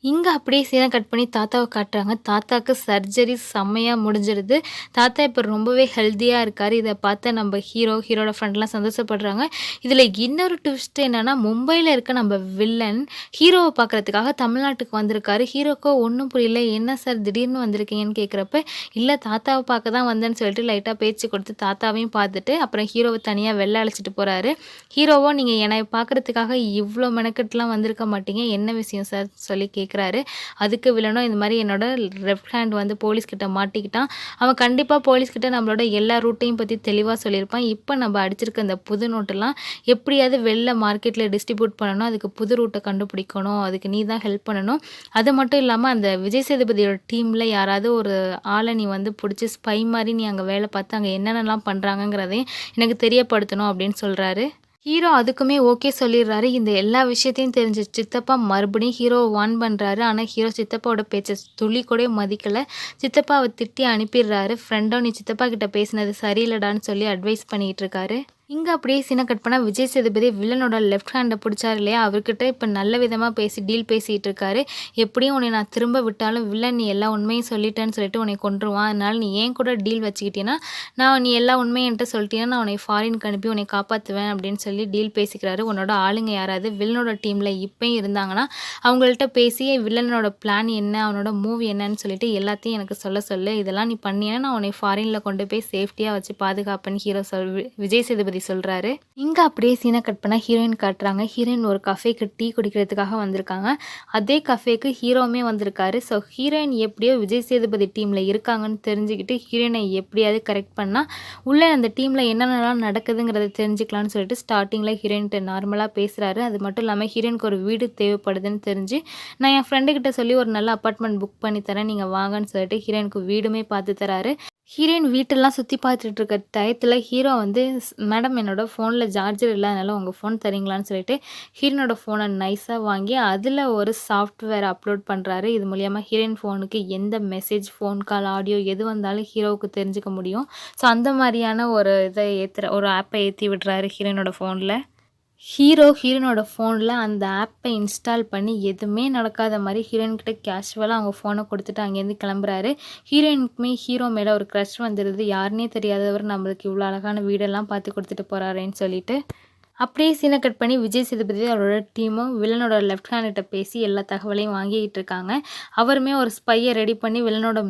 இங்கே அப்படியே சீனை கட் பண்ணி தாத்தாவை காட்டுறாங்க. தாத்தாவுக்கு சர்ஜரி செம்மையாக முடிஞ்சிடுது. தாத்தா இப்போ ரொம்பவே ஹெல்த்தியாக இருக்கார். இதை பார்த்து நம்ம ஹீரோட ஃப்ரெண்ட்லாம் சந்தோஷப்படுறாங்க. இதில் இன்னொரு ட்விஸ்ட் என்னென்னா, மும்பையில் இருக்க நம்ம வில்லன் ஹீரோவை பார்க்குறதுக்காக தமிழ்நாட்டுக்கு வந்திருக்காரு. ஹீரோக்கோ ஒன்றும் புரியல. என்ன சார் திடீர்னு வந்திருக்கீங்கன்னு கேட்குறப்ப, இல்லை தாத்தாவை பார்க்க தான் வந்தேன்னு சொல்லிட்டு லைட்டாக பேச்சு கொடுத்து தாத்தாவையும் பார்த்துட்டு அப்புறம் ஹீரோவை தனியாக வெளில அழைச்சிட்டு போகிறாரு. ஹீரோவோ நீங்கள் என்னை பார்க்குறதுக்காக இவ்வளோ மெனக்கெட்டுலாம் வந்திருக்க மாட்டீங்க, என்ன விஷயம் சார் சொல்லி கேட்குறாரு. அதுக்கு வில்லனும் இந்த மாதிரி என்னோட லெஃப்ட் ஹேண்ட் வந்து போலீஸ்கிட்ட மாட்டிக்கிட்டான். அவன் கண்டிப்பாக போலீஸ்கிட்ட நம்மளோட எல்லா ரூட்டையும் பற்றி தெளிவாக சொல்லியிருப்பான். இப்போ நம்ம அடிச்சிருக்க இந்த புது நோட்டெல்லாம் எப்படியாவது வெளில மார்க்கெட்டில் டிஸ்ட்ரிபியூட் பண்ணணும். அதுக்கு புது ரூட்டை கண்டுபிடிக்கணும். அதுக்கு நீ தான் ஹெல்ப் பண்ணணும். அது மட்டும் இல்லாமல் அந்த விஜய் சேதுபதியோட டீமில் யாராவது ஒரு ஆளை நீ வந்து பிடிச்சி ஸ்பை மாதிரி நீ அங்கே வேலை பார்த்து அங்கே என்னென்னலாம் பண்ணுறாங்கங்கிறதையும் எனக்கு தெரியப்படுத்தணும் அப்படின்னு சொல்கிறாரு. ஹீரோ அதுக்குமே ஓகே சொல்லிடுறாரு. இந்த எல்லா விஷயத்தையும் தெரிஞ்ச சித்தப்பா மறுபடியும் ஹீரோவை வார்ன் பண்ணுறாரு. ஆனால் ஹீரோ சித்தப்பாவோட பேச்சை துளி கூட மதிக்கலை. சித்தப்பாவை திட்டி அனுப்பிடுறாரு. ஃப்ரெண்டோ நீ சித்தப்பா கிட்ட பேசினது சரியில்லடான்னு சொல்லி அட்வைஸ் பண்ணிகிட்டு இருக்காரு. இங்கே அப்படியே சீனை கட் பண்ணால் விஜய் சேதுபதி வில்லனோட லெஃப்ட் ஹேண்டை பிடிச்சார் இல்லையா, அவர்கிட்ட இப்போ நல்ல விதமாக பேசி டீல் பேசிகிட்டு இருக்காரு. எப்படியும் உன்னை நான் திரும்ப விட்டாலும் வில்லன் நீ எல்லா உண்மையும் சொல்லிட்டேன்னு சொல்லிட்டு உன்னை கொன்றுவான். அதனால் நீ ஏன் கூட டீல் வச்சுக்கிட்டீங்கன்னா, நீ எல்லா உண்மையும் என்கிட்ட சொல்லிட்டீங்கன்னா நான் உன்னை ஃபாரினுக்கு அனுப்பி உன்னை காப்பாற்றுவேன் அப்படின்னு சொல்லி டீல் பேசிக்கிறாரு. உன்னோட ஆளுங்க யாராவது வில்லனோட டீமில் இப்போயும் இருந்தாங்கன்னா அவங்கள்ட்ட பேசி வில்லனோட பிளான் என்ன, அவனோட மூவ் என்னன்னு சொல்லிட்டு எல்லாத்தையும் எனக்கு சொல்லு. இதெல்லாம் நீ பண்ணினா நான் உன்னை ஃபாரினில் கொண்டு போய் சேஃப்டியாக வச்சு பாதுகாப்பேன்னு விஜய் சேதுபதி சொல்கிறாரு. இங்கே அப்படியே சீனை கட் பண்ணால் ஹீரோயின் காட்டுறாங்க. ஹீரோயின் ஒரு கஃபேக்கு டீ குடிக்கிறதுக்காக வந்திருக்காங்க. அதே கஃபேக்கு ஹீரோவுமே வந்திருக்காரு. ஸோ ஹீரோயின் எப்படியோ விஜய் சேதுபதி டீமில் இருக்காங்கன்னு தெரிஞ்சுக்கிட்டு ஹீரோயினை எப்படியாவது கரெக்ட் பண்ணால் உள்ளே அந்த டீமில் என்னென்னலாம் நடக்குதுங்கிறத தெரிஞ்சுக்கலான்னு சொல்லிட்டு ஸ்டார்டிங்கில் ஹீரோயின்கிட்ட நார்மலாக பேசுகிறாரு. அது மட்டும் இல்லாமல் ஹீரோயினுக்கு ஒரு வீடு தேவைப்படுதுன்னு தெரிஞ்சு நான் என் ஃப்ரெண்டுக்கிட்ட சொல்லி ஒரு நல்ல அப்பார்ட்மெண்ட் புக் பண்ணி தரேன், நீங்கள் வாங்கன்னு சொல்லிட்டு ஹீரோயினுக்கு வீடுமே பார்த்து தராரு. ஹீரோயின் வீட்டெல்லாம் சுற்றி பார்த்துட்டு இருக்க டயத்தில் ஹீரோ வந்து மேடம் என்னோடய ஃபோனில் சார்ஜர் இல்லை, அதனால் உங்கள் ஃபோன் தரீங்களான்னு சொல்லிட்டு ஹீரோனோட ஃபோனை நைஸாக வாங்கி அதில் ஒரு சாஃப்ட்வேர் அப்லோட் பண்ணுறாரு. இது மூலியமாக ஹீரோயின் ஃபோனுக்கு எந்த மெசேஜ், ஃபோன் கால், ஆடியோ எது வந்தாலும் ஹீரோவுக்கு தெரிஞ்சுக்க முடியும். ஸோ அந்த மாதிரியான ஒரு ஒரு ஆப்பை ஏற்றி விடுறாரு ஹீரோயினோட ஃபோனில். ஹீரோயினோட ஃபோனில் அந்த ஆப்பை இன்ஸ்டால் பண்ணி எதுவுமே நடக்காத மாதிரி ஹீரோயின்கிட்ட கேஷுவலாக அவங்க ஃபோனை கொடுத்துட்டு அங்கேருந்து கிளம்புறாரு. ஹீரோயினுக்குமே ஹீரோ மேலே ஒரு க்ரஷ் வந்துடுது. யாருன்னே தெரியாதவர் நம்மளுக்கு இவ்வளோ அழகான வீடெல்லாம் பார்த்து கொடுத்துட்டு போகிறாரேன்னு சொல்லிட்டு அப்படியே சீனை கட் பண்ணி விஜய் சேதுபதி அவரோட டீமும் வில்லனோட லெஃப்ட் ஹேண்ட்கிட்ட பேசி எல்லா தகவலையும் வாங்கிட்டு இருக்காங்க. அவருமே ஒரு ஸ்பையை ரெடி பண்ணி வில்லனோட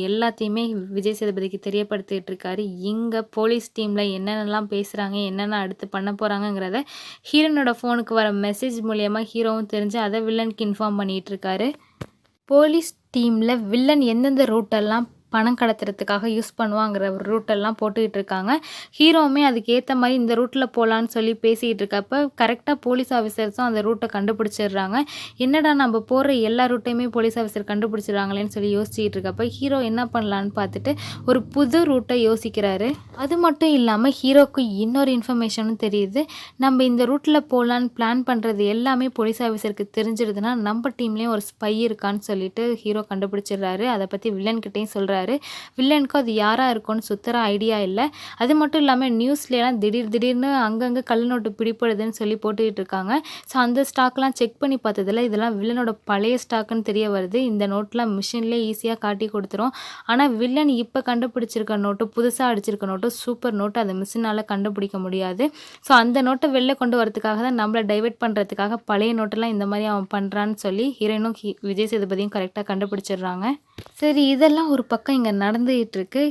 எல்லாத்தையுமே விஜய் சேதுபதிக்கு தெரியப்படுத்திட்டு இருக்காரு. இங்கே போலீஸ் டீமில் என்னென்னலாம் பேசுகிறாங்க, என்னென்ன அடுத்து பண்ண போகிறாங்கங்கிறத ஹீரோனோட ஃபோனுக்கு வர மெசேஜ் மூலியமாக ஹீரோவும் தெரிஞ்சு அதை வில்லனுக்கு இன்ஃபார்ம் பண்ணிகிட்டு இருக்காரு. போலீஸ் டீமில் வில்லன் எந்தெந்த ரூட்டெல்லாம் பணம் கடத்துறதுக்காக யூஸ் பண்ணுவாங்கிற ஒரு ரூட்டெல்லாம் போட்டுக்கிட்டு இருக்காங்க. ஹீரோவுமே அதுக்கு ஏற்ற மாதிரி இந்த ரூட்டில் போகலான்னு சொல்லி பேசிக்கிட்டு இருக்கப்போ கரெக்டாக போலீஸ் ஆஃபீஸர்ஸும் அந்த ரூட்டை கண்டுபிடிச்சிடுறாங்க. என்னடா நம்ம போகிற எல்லா ரூட்டையுமே போலீஸ் ஆஃபீஸர் கண்டுபிடிச்சிடுறாங்களேன்னு சொல்லி யோசிச்சுட்டு இருக்கப்போ ஹீரோ என்ன பண்ணலான்னு பார்த்துட்டு ஒரு புது ரூட்டை யோசிக்கிறாரு. அது மட்டும் இல்லாமல் ஹீரோக்கு இன்னொரு இன்ஃபர்மேஷனும் தெரியுது. நம்ம இந்த ரூட்டில் போகலான்னு பிளான் பண்ணுறது எல்லாமே போலீஸ் ஆஃபீஸருக்கு தெரிஞ்சிருதுன்னா நம்ம டீம்லேயும் ஒரு ஸ்பை இருக்கான்னு சொல்லிட்டு ஹீரோ கண்டுபிடிச்சிடுறாரு. அதை பற்றி வில்லன்கிட்டையும் சொல்கிறாரு. வில்லனுக்கும் அது யாராக இருக்கும்னு சுத்தர ஐடியா இல்லை. அது மட்டும் இல்லாமல் நியூஸ்லாம் திடீர்னு அங்கங்கே கள்ள நோட்டு பிடிப்படுதுன்னு சொல்லி போட்டுக்கிட்டு இருக்காங்க. ஸோ அந்த ஸ்டாக்லாம் செக் பண்ணி பார்த்ததில் இதெல்லாம் வில்லனோட பழைய ஸ்டாக்குன்னு தெரிய வருது. இந்த நோட்லாம் மிஷின்லேயே ஈஸியாக காட்டி கொடுத்துரும். ஆனால் வில்லன் இப்போ கண்டுபிடிச்சிருக்க நோட்டு, புதுசாக அடிச்சிருக்க நோட்டு சூப்பர் நோட்டு, அதை மிஷினால் கண்டுபிடிக்க முடியாது. ஸோ அந்த நோட்டை வெளில கொண்டு வரதுக்காக தான் நம்மளை டைவெர்ட் பண்ணுறதுக்காக பழைய நோட்டெல்லாம் இந்த மாதிரி அவன் பண்ணுறான்னு சொல்லி ஹீரோயினும் விஜய் சேதுபதியும் கரெக்டாக கண்டுபிடிச்சிடுறாங்க. சரி, இதெல்லாம் ஒரு பக்கம் இங்கே நடந்துகிட்டு இருக்கு.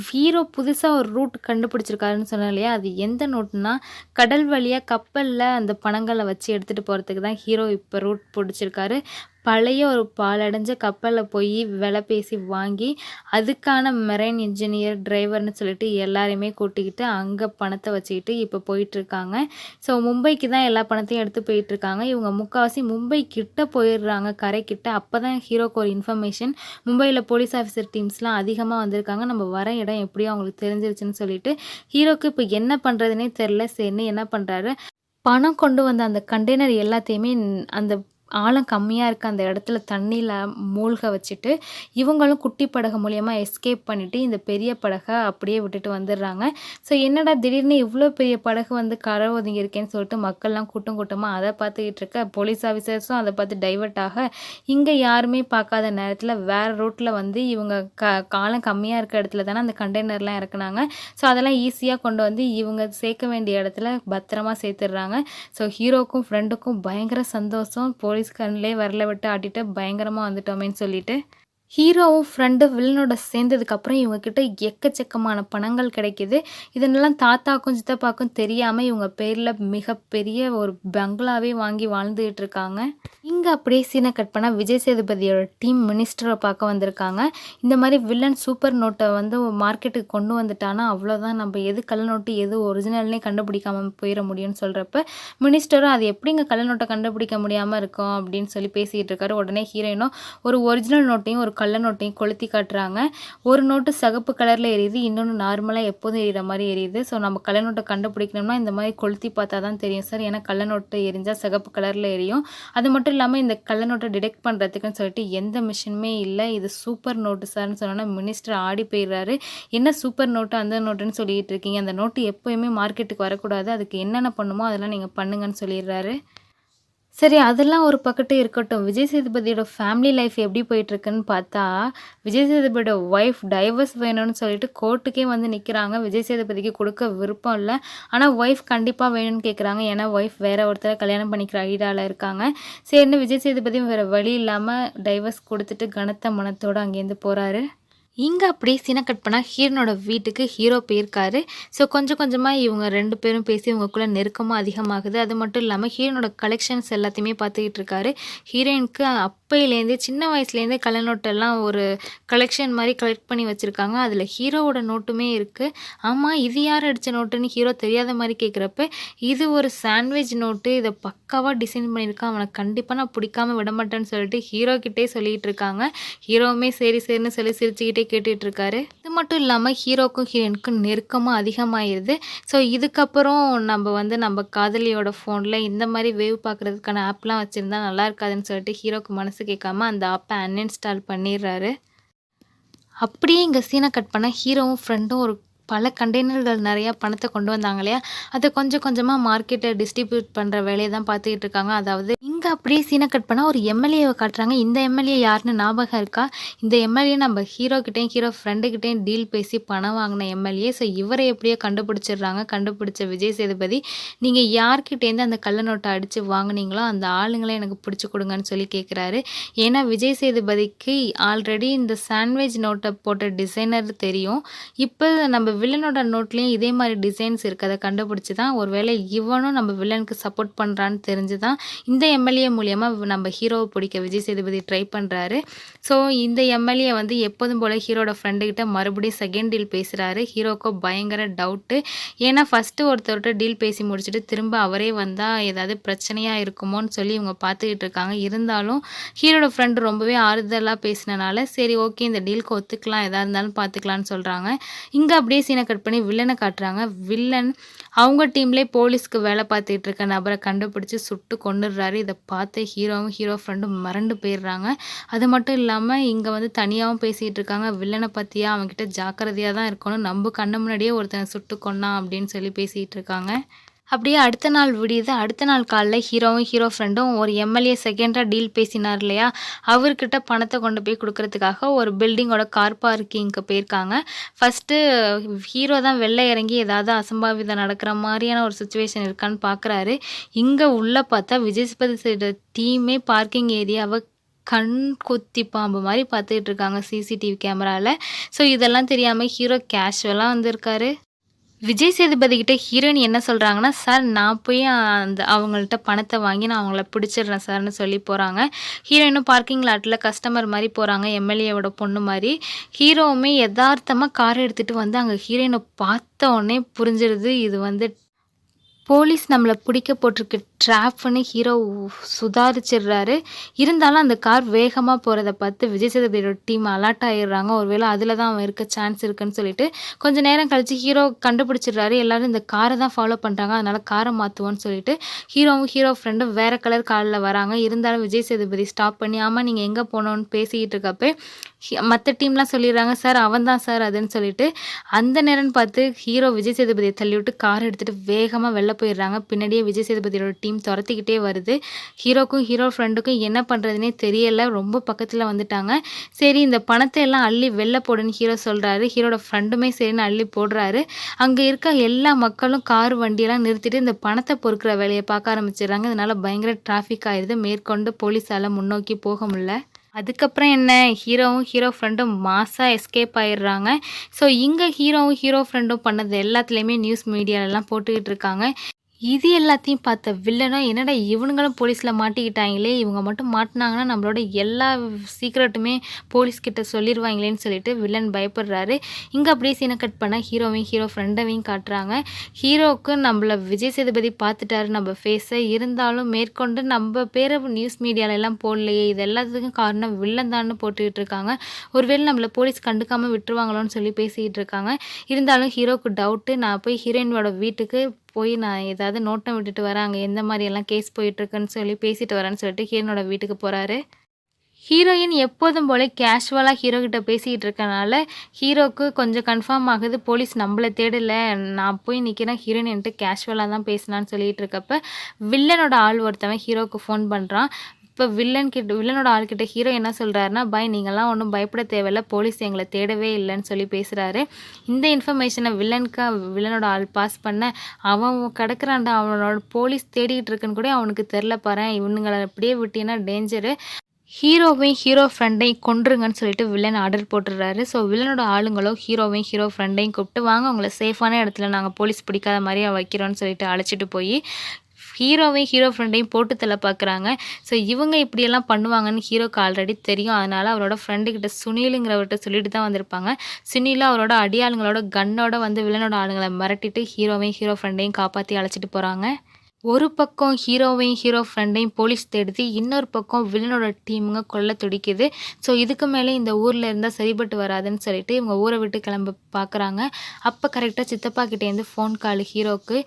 ஹீரோ புதுசாக ஒரு ரூட் கண்டுபிடிச்சிருக்காருன்னு சொன்னேன் இல்லையா, அது எந்த நோட்டுனா கடல் வழியாக கப்பலில் அந்த பணங்களை வச்சு எடுத்துகிட்டு போகிறதுக்கு தான் ஹீரோ இப்போ ரூட் பிடிச்சிருக்காரு. பழைய ஒரு பாலடைஞ்ச கப்பலில் போய் விலை பேசி வாங்கி அதுக்கான மெரைன் இன்ஜினியர், டிரைவர்னு சொல்லிட்டு எல்லாரையுமே கூட்டிக்கிட்டு அங்கே பணத்தை வச்சுக்கிட்டு இப்போ போயிட்டுருக்காங்க. ஸோ மும்பைக்கு தான் எல்லா பணத்தையும் எடுத்து போயிட்டுருக்காங்க. இவங்க முக்கால்வாசி மும்பை கிட்ட போயிடுறாங்க, கரைக்கிட்ட. அப்போ தான் ஹீரோக்கு ஒரு இன்ஃபர்மேஷன், மும்பையில் போலீஸ் ஆஃபீஸர் டீம்ஸ்லாம் அதிகமாக வந்திருக்காங்க, நம்ம வர இடம் எப்படியோ அவங்களுக்கு தெரிஞ்சிருச்சுன்னு சொல்லிட்டு ஹீரோக்கு இப்போ என்ன பண்ணுறதுனே தெரில. சரின்னு என்ன பண்ணுறாரு, பணம் கொண்டு வந்த அந்த கண்டெய்னர் எல்லாத்தையுமே அந்த ஆழம் கம்மியாக இருக்க அந்த இடத்துல தண்ணியில் மூழ்க வச்சுட்டு இவங்களும் குட்டி படகு மூலியமாக எஸ்கேப் பண்ணிவிட்டு இந்த பெரிய படகை அப்படியே விட்டுட்டு வந்துடுறாங்க. ஸோ என்னடா திடீர்னு இவ்வளோ பெரிய படகு வந்து கரை ஒதுங்கி இருக்கேன்னு சொல்லிட்டு மக்கள்லாம் கூட்டமாக அதை பார்த்துக்கிட்டு இருக்க போலீஸ் ஆஃபீஸர்ஸும் அதை பார்த்து டைவர்ட் ஆக இங்கே யாருமே பார்க்காத நேரத்தில் வேறு ரூட்டில் வந்து இவங்க காலம் கம்மியாக இருக்க இடத்துல தானே அந்த கண்டெய்னர்லாம் இறக்குனாங்க. ஸோ அதெல்லாம் ஈஸியாக கொண்டு வந்து இவங்க சேர்க்க வேண்டிய இடத்துல பத்திரமா சேர்த்துடுறாங்க. ஸோ ஹீரோக்கும் ஃப்ரெண்டுக்கும் பயங்கர சந்தோஷம். போலீஸ் கண்ணிலே வரல விட்டு ஆட்டிட்டு பயங்கரமாக வந்துட்டோமேன்னு சொல்லிட்டு ஹீரோவும் ஃப்ரெண்டு வில்லனோட சேர்ந்ததுக்கப்புறம் இவங்கக்கிட்ட எக்கச்சக்கமான பணங்கள் கிடைக்கிது. இதனெல்லாம் தாத்தாக்கும் சித்தப்பாக்கும் தெரியாமல் இவங்க பேரில் மிகப்பெரிய ஒரு பங்களாவே வாங்கி வாழ்ந்துகிட்டு இருக்காங்க. இங்கே அப்படியே சீனை கட் பண்ணால் விஜய் சேதுபதியோட டீம் மினிஸ்டரை பார்க்க வந்திருக்காங்க. இந்த மாதிரி வில்லன் சூப்பர் நோட்டை வந்து மார்க்கெட்டுக்கு கொண்டு வந்துட்டானா அவ்வளோதான், நம்ம எது கள்ள நோட்டு எது ஒரிஜினல்னே கண்டுபிடிக்காமல் போயிட முடியும்னு சொல்கிறப்ப மினிஸ்டரும் அது எப்படிங்க கள்ள நோட்டை கண்டுபிடிக்க முடியாமல் இருக்கும் அப்படின்னு சொல்லி பேசிகிட்டு இருக்காரு. உடனே ஹீரோயினும் ஒரு ஒரிஜினல் நோட்டையும் ஒரு கள்ள நோட்டையும் கொளுத்தி காட்டுறாங்க. ஒரு நோட்டு சிகப்பு கலரில் எரியுது, இன்னொன்று நார்மலாக எப்போதும் எரியிற மாதிரி எரியுது. ஸோ நம்ம கள்ள நோட்டை கண்டுபிடிக்கணும்னா இந்த மாதிரி கொளுத்தி பார்த்தா தான் தெரியும் சார், ஏன்னா கள்ள நோட்டு எரிஞ்சால் சிகப்பு கலரில் எரியும். அது மட்டும் இல்லாமல் இந்த கள்ள நோட்டை டிடெக்ட் பண்ணுறதுக்குன்னு சொல்லிட்டு எந்த மிஷினுமே இல்லை, இது சூப்பர் நோட்டு சார்னு சொன்னோன்னா மினிஸ்டர் ஆடி போயிடுறாரு. என்ன சூப்பர் நோட்டு அந்த நோட்டுன்னு சொல்லிட்டு இருக்கீங்க, அந்த நோட்டு எப்போயுமே மார்க்கெட்டுக்கு வரக்கூடாது, அதுக்கு என்னென்ன பண்ணுமோ அதெல்லாம் நீங்கள் பண்ணுங்கன்னு சொல்லிடுறாரு. சரி, அதெல்லாம் ஒரு பக்கத்து இருக்கட்டும். விஜய் சேதுபதியோட ஃபேமிலி லைஃப் எப்படி போயிட்டுருக்குன்னு பார்த்தா, விஜய் சேதுபதியோட ஒய்ஃப் டைவர்ஸ் வேணும்னு சொல்லிட்டு கோர்ட்டுக்கே வந்து நிற்கிறாங்க. விஜய் சேதுபதிக்கு கொடுக்க விருப்பம் இல்லை, ஆனால் ஒய்ஃப் கண்டிப்பாக வேணும்னு கேட்குறாங்க. ஏன்னா ஒய்ஃப் வேறு ஒருத்தரை கல்யாணம் பண்ணிக்கிற ஐடியாவில் இருக்காங்க. சரின்னு விஜய் சேதுபதியும் வேறு வழி இல்லாமல் டைவர்ஸ் கொடுத்துட்டு கனத்த மனத்தோடு அங்கேருந்து போகிறாரு. இங்கே அப்படியே சீனை கட் பண்ணால் ஹீரோனோட வீட்டுக்கு ஹீரோ போயிருக்காரு. ஸோ கொஞ்சம் கொஞ்சமாக இவங்க 2 பேரும் பேசி இவங்களுக்குள்ளே நெருக்கமாக அதிகமாகுது. அது மட்டும் இல்லாமல் ஹீரோனோட கலெக்ஷன்ஸ் எல்லாத்தையுமே பார்த்துக்கிட்டு இருக்காரு. ஹீரோயினுக்கு அப்பையிலேருந்தே சின்ன வயசுலேருந்தே கள்ள நோட்டெல்லாம் ஒரு கலெக்ஷன் மாதிரி கலெக்ட் பண்ணி வச்சுருக்காங்க. அதில் ஹீரோவோட நோட்டுமே இருக்குது. ஆமாம், இது யார் அடித்த நோட்டுன்னு ஹீரோ தெரியாத மாதிரி கேட்குறப்ப இது ஒரு சாண்ட்விச் நோட்டு, இதை பக்காவாக டிசைன் பண்ணியிருக்கான், அவனுக்கு கண்டிப்பாக நான் பிடிக்காம விடமாட்டேன்னு சொல்லிட்டு ஹீரோக்கிட்டே சொல்லிகிட்டு இருக்காங்க. ஹீரோவுமே சரி சரின்னு சொல்லி சிரிச்சுக்கிட்டே கேட்டுட்டு இருக்காரு. இது மட்டும் இல்லாமல் ஹீரோக்கும் ஹீரோயினுக்கும் நெருக்கமாக அதிகமாகிடுது. ஸோ இதுக்கப்புறம் நம்ம காதலியோட ஃபோனில் இந்த மாதிரி வேவ் பார்க்குறதுக்கான ஆப்லாம் வச்சுருந்தா நல்லா இருக்காதுன்னு சொல்லிட்டு ஹீரோக்கு மனசு கேட்காம அந்த ஆப்பை அன்இன்ஸ்டால் பண்ணிடுறாரு. அப்படியே இங்கே சீனை கட் பண்ணால் ஹீரோவும் ஃப்ரெண்டும் ஒரு பல கண்டெய்னர்கள் நிறையா பணத்தை கொண்டு வந்தாங்க இல்லையா, அதை கொஞ்சம் கொஞ்சமாக மார்க்கெட்டை டிஸ்ட்ரிபியூட் பண்ணுற வேலையை தான் பார்த்துக்கிட்டு இருக்காங்க. அதாவது இங்கே இங்கே அப்படியே சீனை கட் பண்ணால் ஒரு எம்எல்ஏவை காட்டுறாங்க. இந்த எம்எல்ஏ யாருன்னு ஞாபகம் இருக்கா? இந்த எம்எல்ஏ நம்ம ஹீரோக்கிட்டேயும் ஹீரோ ஃப்ரெண்டுக்கிட்டேயும் டீல் பேசி பணம் வாங்கின எம்எல்ஏ. ஸோ இவரை எப்படியோ கண்டுபிடிச்சிடுறாங்க. கண்டுபிடிச்ச விஜய் சேதுபதி, நீங்கள் யார்கிட்டேருந்து அந்த கள்ள நோட்டை அடித்து வாங்கினீங்களோ அந்த ஆளுங்களை எனக்கு பிடிச்சி கொடுங்கன்னு சொல்லி கேட்குறாரு. ஏன்னா விஜய் சேதுபதிக்கு ஆல்ரெடி இந்த சாண்ட்விச் நோட்டை போட்ட டிசைனர் தெரியும். இப்போ நம்ம வில்லனோட நோட்லேயும் இதே மாதிரி டிசைன்ஸ் இருக்குது. அதை கண்டுபிடிச்சி தான் ஒருவேளை இவனும் நம்ம வில்லனுக்கு சப்போர்ட் பண்ணுறான்னு தெரிஞ்சு தான் இந்த எம்எல்ஏ மூலியமாக நம்ம ஹீரோவை பிடிக்க விஜய் சேதுபதி ட்ரை பண்ணுறாரு. ஸோ இந்த எம்எல்ஏ வந்து எப்போதும் போல் ஹீரோட ஃப்ரெண்டுக்கிட்ட மறுபடியும் செகண்ட் டீல் பேசுகிறாரு. ஹீரோக்கோ பயங்கர டவுட்டு. ஏன்னா ஃபஸ்ட்டு ஒருத்தர்கிட்ட டீல் பேசி முடிச்சுட்டு திரும்ப அவரே வந்தால் ஏதாவது பிரச்சனையாக இருக்குமோன்னு சொல்லி இவங்க பார்த்துக்கிட்டு இருக்காங்க. இருந்தாலும் ஹீரோட ஃப்ரெண்டு ரொம்பவே ஆறுதலாக பேசினனால சரி ஓகே இந்த டீலுக்கு ஒத்துக்கலாம், எதாக இருந்தாலும் பார்த்துக்கலான்னு சொல்கிறாங்க. இங்கே அப்படியே சீனை கட் பண்ணி வில்லனை காட்டுறாங்க. வில்லன் அவங்க டீம்லேயே போலீஸ்க்கு வேலை பார்த்துக்கிட்டு இருக்க நபரை கண்டுபிடிச்சி சுட்டு கொன்னுடுறாரு. இதை பார்த்து ஹீரோவும் ஹீரோ ஃப்ரெண்டும் மறண்டு போயிடுறாங்க. அது மட்டும் இல்லாமல் இங்கே வந்து தனியாகவும் பேசிகிட்டு இருக்காங்க. வில்லனை பற்றியா அவங்ககிட்ட ஜாக்கிரதையாக தான் இருக்கணும், நம்ம கண்ணு முன்னாடியே ஒருத்தனை சுட்டு கொன்னான் அப்படின்னு சொல்லி பேசிகிட்டு இருக்காங்க. அப்படியே அடுத்த நாள் விடியுது. அடுத்த நாள் காலைல ஹீரோவும் ஹீரோ ஃப்ரெண்டும் ஒரு எம்எல்ஏ செகண்டாக டீல் பேசினார் இல்லையா, அவர்கிட்ட பணத்தை கொண்டு போய் கொடுக்கறதுக்காக ஒரு பில்டிங்கோட கார் பார்க்கிங்க்கு போயிருக்காங்க. ஃபஸ்ட்டு ஹீரோ தான் வெளில இறங்கி ஏதாவது அசம்பாவிதம் நடக்கிற மாதிரியான ஒரு சுச்சுவேஷன் இருக்கான்னு பார்க்குறாரு. இங்கே உள்ளே பார்த்தா விஜய் சேதுபதி டீமே பார்க்கிங் ஏரியாவை கண் கொத்தி பாம்பு மாதிரி பார்த்துக்கிட்டு இருக்காங்க சிசிடிவி கேமராவில். ஸோ இதெல்லாம் தெரியாமல் ஹீரோ கேஷுவலாக வந்திருக்காரு. விஜய் சேதுபதி கிட்ட ஹீரோயின் என்ன சொல்கிறாங்கன்னா, சார் நான் போய் அவங்கள்ட்ட பணத்தை வாங்கி நான் அவங்கள பிடிச்சிடுறேன் சார்னு சொல்லி போகிறாங்க. ஹீரோயினும் பார்க்கிங் லாட்டில் கஸ்டமர் மாதிரி போகிறாங்க, எம்எல்ஏவோட பொண்ணு மாதிரி. ஹீரோவுமே யதார்த்தமாக கார் எடுத்துகிட்டு வந்து அங்கே ஹீரோயினை பார்த்த உடனே புரிஞ்சிடுது இது வந்து போலீஸ் நம்மளை பிடிக்க போட்டிருக்கு ட்ராப்னு ஹீரோ சுதாரிச்சிடுறாரு. இருந்தாலும் அந்த கார் வேகமாக போகிறத பார்த்து விஜய் சேதுபதியோட டீம் அலர்ட் ஆகிடுறாங்க. ஒருவேளை அதில் தான் அவன் இருக்க சான்ஸ் இருக்குன்னு சொல்லிட்டு கொஞ்சம் நேரம் கழித்து ஹீரோ கண்டுபிடிச்சிடுறாரு. எல்லோரும் இந்த காரை தான் ஃபாலோ பண்ணுறாங்க, அதனால் காரை மாற்றுவோன்னு சொல்லிட்டு ஹீரோவும் ஹீரோ ஃப்ரெண்டும் வேறு கலர் காரில் வராங்க. இருந்தாலும் விஜய் சேதுபதி ஸ்டாப் பண்ணி ஆமாம் நீங்கள் எங்கே போனோன்னு பேசிக்கிட்டு இருக்கப்போ மற்ற டீம்லாம் சொல்லிடுறாங்க சார் அவன் தான் சார் அதுன்னு சொல்லிட்டு. அந்த நேரம்னு பார்த்து ஹீரோ விஜய் சேதுபதியை தள்ளிவிட்டு கார் எடுத்துகிட்டு வேகமாக வெளில போயிடுறாங்க. பின்னாடியே விஜய் சேதுபதியோட டீம் துரத்திக்கிட்டே வருது. ஹீரோக்கும் ஹீரோ ஃப்ரெண்டுக்கும் என்ன பண்ணுறதுனே தெரியலை, ரொம்ப பக்கத்தில் வந்துட்டாங்க. சரி இந்த பணத்தை எல்லாம் அள்ளி வெளில போடுன்னு ஹீரோ சொல்கிறாரு. ஹீரோட ஃப்ரெண்டுமே சரின்னு அள்ளி போடுறாரு. அங்கே இருக்க எல்லா மக்களும் கார் வண்டியெல்லாம் நிறுத்திட்டு இந்த பணத்தை பொறுக்கிற வேலையை பார்க்க ஆரம்பிச்சிடுறாங்க. இதனால் பயங்கர டிராஃபிக் ஆயிடுது. மேற்கொண்டு போலீஸால் முன்னோக்கி போக முடியல. அதுக்கப்புறம் என்ன, ஹீரோவும் ஹீரோ ஃப்ரெண்டும் மாசாக எஸ்கேப் ஆயிடுறாங்க. ஸோ இங்கே ஹீரோவும் ஹீரோ ஃப்ரெண்டும் பண்ணது எல்லாத்துலேயுமே நியூஸ் மீடியாலெலாம் போட்டுக்கிட்டு இருக்காங்க. இது எல்லாத்தையும் பார்த்த வில்லனும் என்னடா இவனுங்களும் போலீஸில் மாட்டிக்கிட்டாங்களே, இவங்க மட்டும் மாட்டினாங்கன்னா நம்மளோட எல்லா சீக்ரெட்டுமே போலீஸ்கிட்ட சொல்லிடுவாங்களேன்னு சொல்லிட்டு வில்லன் பயப்படுறாரு. இங்கே அப்படியே சீனை கட் பண்ணால் ஹீரோவையும் ஹீரோ ஃப்ரெண்டவையும் காட்டுறாங்க. ஹீரோவுக்கு நம்மளை விஜய் சேதுபதி பார்த்துட்டாரு நம்ம ஃபேஸை, இருந்தாலும் மேற்கொண்டு நம்ம பேரை நியூஸ் மீடியாலெல்லாம் போடலையே, இது எல்லாத்துக்கும் காரணம் வில்லன் தான்னு போட்டுக்கிட்டு இருக்காங்க. ஒருவேளை நம்மளை போலீஸ் கண்டுக்காமல் விட்டுருவாங்களோன்னு சொல்லி பேசிக்கிட்டு இருக்காங்க. இருந்தாலும் ஹீரோவுக்கு டவுட்டு. நான் போய் ஹீரோயினோட வீட்டுக்கு போய் நான் ஏதாவது நோட்டம் விட்டுட்டு வரேன், அங்கே எந்த மாதிரியெல்லாம் கேஸ் போயிட்டுருக்குன்னு சொல்லி பேசிட்டு வரேன்னு சொல்லிட்டு ஹீரோனோட வீட்டுக்கு போகிறாரு. ஹீரோயின் எப்போதும் போல கேஷுவலாக ஹீரோக்கிட்ட பேசிக்கிட்டு இருக்கனால ஹீரோவுக்கு கொஞ்சம் கன்ஃபார்ம் ஆகுது போலீஸ் நம்மளை தேடலை, நான் போய் நிற்கிறேன், ஹீரோயின் என்கிட்ட கேஷுவலாக தான் பேசினான்னு சொல்லிகிட்டு இருக்கப்ப வில்லனோட ஆள் ஒருத்தவன் ஹீரோவுக்கு ஃபோன் பண்ணுறான். இப்போ வில்லனோட ஆள்கிட்ட ஹீரோ என்ன சொல்கிறாருன்னா, பாய் நீங்கள்லாம் ஒன்றும் பயப்பட தேவையில்ல, போலீஸ் எங்களை தேடவே இல்லைன்னு சொல்லி பேசுகிறாரு. இந்த இன்ஃபர்மேஷனை வில்லனோட ஆள் பாஸ் பண்ண அவன் கிடக்குறான்டா, அவனோட போலீஸ் தேடிக்கிட்டு இருக்குன்னு கூட அவனுக்கு தெரில பாரு, இவனுங்களை அப்படியே விட்டீங்கன்னா டேஞ்சரு, ஹீரோவையும் ஹீரோ ஃப்ரெண்டையும் கொன்றுங்கன்னு சொல்லிட்டு வில்லன் ஆர்டர் போட்டுடுறாரு. ஸோ வில்லனோட ஆளுங்களோ ஹீரோவையும் ஹீரோ ஃப்ரெண்டையும் கூப்பிட்டு வாங்க உங்களை சேஃபான இடத்துல நாங்கள் போலீஸ் பிடிக்காத மாதிரியே வைக்கிறோன்னு சொல்லிட்டு அழைச்சிட்டு போய் ஹீரோவையும் ஹீரோ ஃப்ரெண்டையும் போட்டு தள்ள பார்க்குறாங்க. ஸோ இவங்க இப்படியெல்லாம் பண்ணுவாங்கன்னு ஹீரோக்கு ஆல்ரெடி தெரியும். அதனால் அவரோட ஃப்ரெண்டுக்கிட்ட சுனிலுங்கிறவர்கிட்ட சொல்லிட்டு தான் வந்திருப்பாங்க. சுனிலும் அவரோட அடியாளுங்களோட கன்னோட வந்து வில்லனோட ஆளுங்களை மிரட்டிட்டு ஹீரோவையும் ஹீரோ ஃப்ரெண்டையும் காப்பாற்றி அழைச்சிட்டு போகிறாங்க. ஒரு பக்கம் ஹீரோவையும் ஹீரோ ஃப்ரெண்டையும் போலீஸ் தேடுது, இன்னொரு பக்கம் வில்லனோட டீமுங்க கொல்ல துடிக்குது. ஸோ இதுக்கு மேலே இந்த ஊரில் இருந்தால் சரிபட்டு வராதுன்னு சொல்லிட்டு இவங்க ஊரை விட்டு கிளம்ப பார்க்குறாங்க. அப்போ கரெக்டாக சித்தப்பா கிட்டேருந்து ஃபோன் கால் ஹீரோவுக்கு.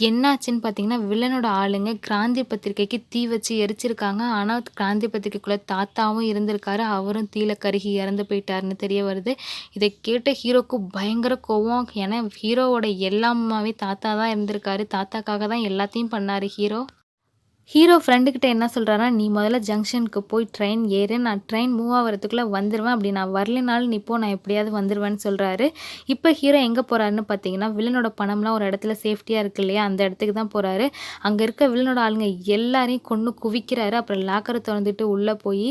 என்னாச்சுன்னு பார்த்தீங்கன்னா வில்லனோட ஆளுங்க கிராந்தி பத்திரிக்கைக்கு தீ வச்சு எரிச்சிருக்காங்க. ஆனால் கிராந்தி பத்திரிக்கைக்குள்ளே தாத்தாவும் இருந்திருக்காரு, அவரும் தீல கருகி இறந்து போயிட்டாருன்னு தெரிய வருது. இதை கேட்ட ஹீரோக்கு பயங்கர கோவம். ஏன்னா ஹீரோவோட எல்லாமாவே தாத்தா தான் இருந்திருக்காரு, தாத்தாக்காக தான் எல்லாத்தையும் பண்ணார் ஹீரோ. ஹீரோ ஃப்ரெண்டுக்கிட்ட என்ன சொல்கிறாருன்னா, "நீ முதல்ல ஜங்ஷனுக்கு போய் ட்ரெயின் ஏறு. நான் ட்ரெயின் மூவ் ஆகுறதுக்குள்ள வந்துருவேன். அப்படி நான் வரலைனாலும் நீ போ. நான் எப்படியாவது வந்துருவேன்னு" சொல்கிறாரு. இப்போ ஹீரோ எங்கே போகிறாருன்னு பார்த்தீங்கன்னா, வில்லனோட பணம்லாம் ஒரு இடத்துல சேஃப்டியாக இருக்கு இல்லையா, அந்த இடத்துக்கு தான் போகிறாரு. அங்கே இருக்க வில்லனோட ஆளுங்க எல்லாரையும் கொன்று குவிக்கிறாரு. அப்புறம் லாக்கரை திறந்துட்டு உள்ளே போய்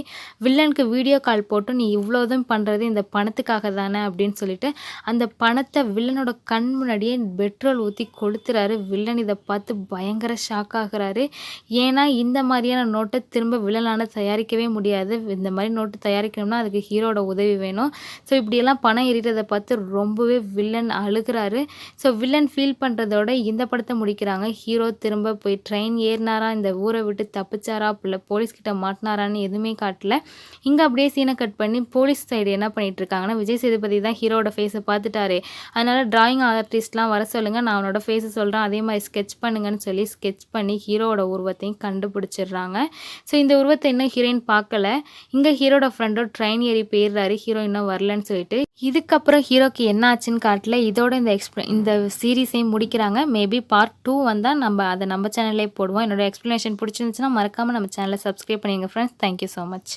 வில்லனுக்கு வீடியோ கால் போட்டு, "நீ இவ்வளோதும் பண்ணுறது இந்த பணத்துக்காக தானே" அப்படின்னு சொல்லிட்டு அந்த பணத்தை வில்லனோட கண் முன்னாடியே பெட்ரோல் ஊற்றி கொளுத்துறாரு. வில்லன் இதை பார்த்து பயங்கர ஷாக் ஆகுறாரு. ஏன்னா இந்த மாதிரியான நோட்டை திரும்ப வில்லனால தயாரிக்கவே முடியாது. இந்த மாதிரி நோட்டு தயாரிக்கணும்னா அதுக்கு ஹீரோட உதவி வேணும். ஸோ இப்படியெல்லாம் பணம் எறிகிறத பார்த்து ரொம்பவே வில்லன் அழுகிறாரு. ஸோ வில்லன் ஃபீல் பண்ணுறதோட இந்த படத்தை முடிக்கிறாங்க. ஹீரோ திரும்ப போய் ட்ரெயின் ஏறினாரா, இந்த ஊரை விட்டு தப்பிச்சாரா, இல்லை போலீஸ்கிட்ட மாட்டினாரான்னு எதுவுமே காட்டல. இங்கே அப்படியே சீனை கட் பண்ணி போலீஸ் சைடு என்ன பண்ணிட்டு இருக்காங்கன்னா, விஜய் சேதுபதி தான் ஹீரோட ஃபேஸை பார்த்துட்டாரு. அதனால் டிராயிங் ஆர்டிஸ்ட்லாம் வர சொல்லுங்கள், நான் அவனோட ஃபேஸை சொல்கிறேன், அதே மாதிரி ஸ்கெட்ச் பண்ணுங்கன்னு சொல்லி ஸ்கெட்ச் பண்ணி ஹீரோவோட உருவத்தையும் கண்டுபிடிச்சிடுறாங்க. ஸோ இந்த உருவத்தை இன்னும் ஹீரோயின் பார்க்கல. இங்கே ஹீரோட ஃப்ரெண்டோ ட்ரெயின் ஏறி போயிடுறாரு, ஹீரோ இன்னும் வரலன்னு சொல்லிட்டு. இதுக்கப்புறம் ஹீரோக்கு என்ன ஆச்சுன்னு காட்டல. இதோட இந்த சீரீஸையும் முடிக்கிறாங்க. மேபி பார்ட் 2 வந்தால் நம்ம சேனல்லே போடுவோம். என்னோட எக்ஸ்ப்ளனேஷன் பிடிச்சிருந்துச்சுன்னா மறக்காமல் நம்ம சேனலை சப்ஸ்கிரைப் பண்ணிடுங்க ஃப்ரெண்ட்ஸ். Thank you so much.